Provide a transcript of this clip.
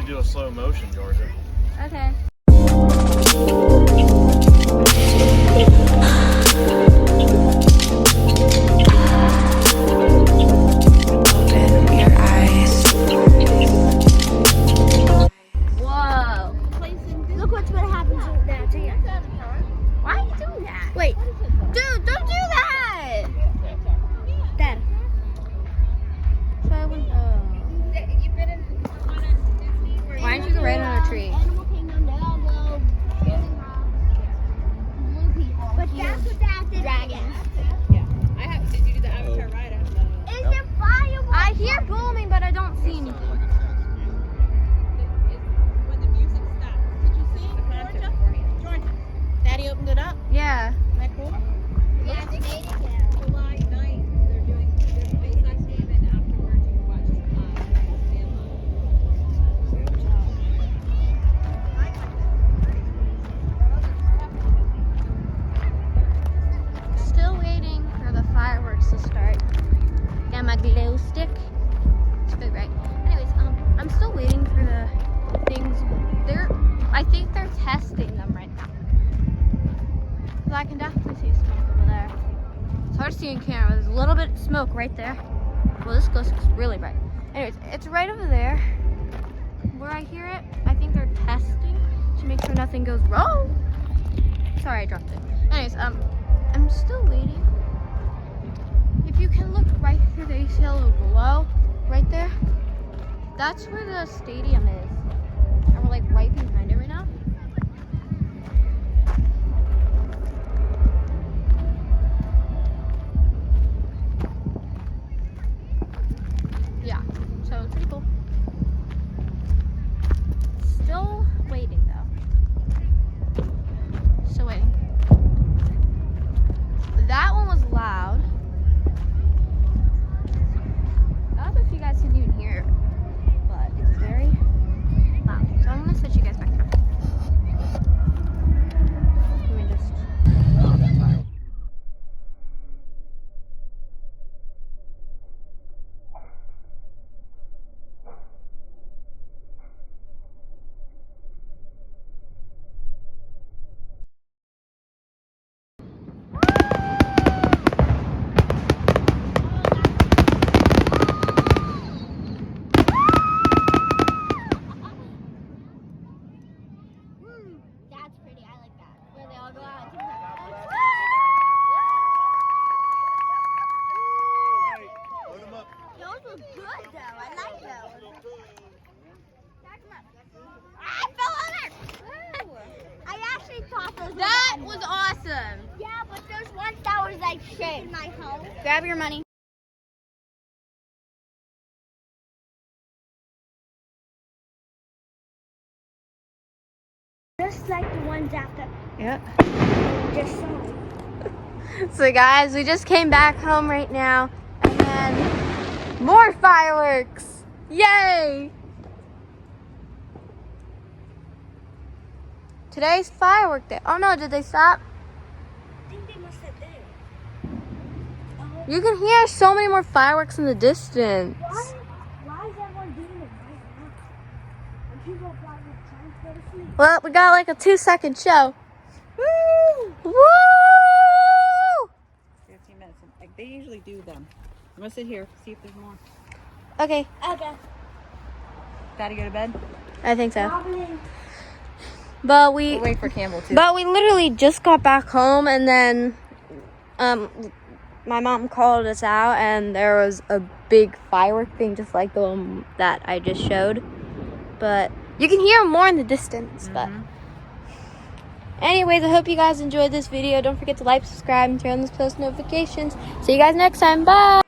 do a slow motion, Georgia. Okay. Whoa. Look what's gonna happen now to you. Why are you doing that? Wait, Dude, don't do that! Dad. So I went, why didn't you go right on a tree? Animal Kingdom, they all go Golden Rock, blue people. But that's what that did. Dragons. Did you do the Avatar ride? Is there fireworks? I hear booming, but I don't see anything. When the music stops. Did you see Georgia? Georgia. Daddy opened it up. Yeah. Isn't that cool? Yeah, they made it there. July 9th, they're doing their face-off game, and afterwards you can watch Still waiting for the fireworks to start. Got my glow stick. It's good, right? Anyways, I'm still waiting for the things. I think they're testing them right now. But I can definitely see smoke over there. It's hard to see in camera. There's a little bit of smoke right there. Well, this goes really bright. Anyways, it's right over there. Where I hear it, I think they're testing to make sure nothing goes wrong. Sorry, I dropped it. Anyways, I'm still waiting. If you can look right through the AC yellow glow, right there, that's where the stadium is. And we're like right behind it right now. Yeah, so it's pretty cool. Still waiting though. Still waiting. That one was loud. I don't know if you guys can even hear it, but it's very loud. So I'm gonna switch you guys back down. Let me just. That's pretty. I like that. Where they all go out. Load 'em up. Those were good though. I like those. I fell on it. I actually thought those That were was awesome. Yeah, but there's one that was like shit in my home. Grab your money. Just like the ones after Yep. just saw. So guys, we just came back home right now, and then more fireworks! Yay! Today's firework day. Oh no, did they stop? I think they must have did. You can hear so many more fireworks in the distance. Why is everyone doing it right now? And people are probably trying to go to sleep. Well, we got like a 2-second show. Woo! Woo! 15 minutes. Like they usually do them. I'm gonna sit here, see if there's more. Okay, Okay. Daddy go to bed? I think so. Probably. But We'll wait for Campbell too. we literally just got back home, and then my mom called us out, and there was a big firework thing just like the one that I just showed. But you can hear more in the distance. But anyways, I hope you guys enjoyed this video. Don't forget to like, subscribe, and turn on those post notifications. See you guys next time. Bye!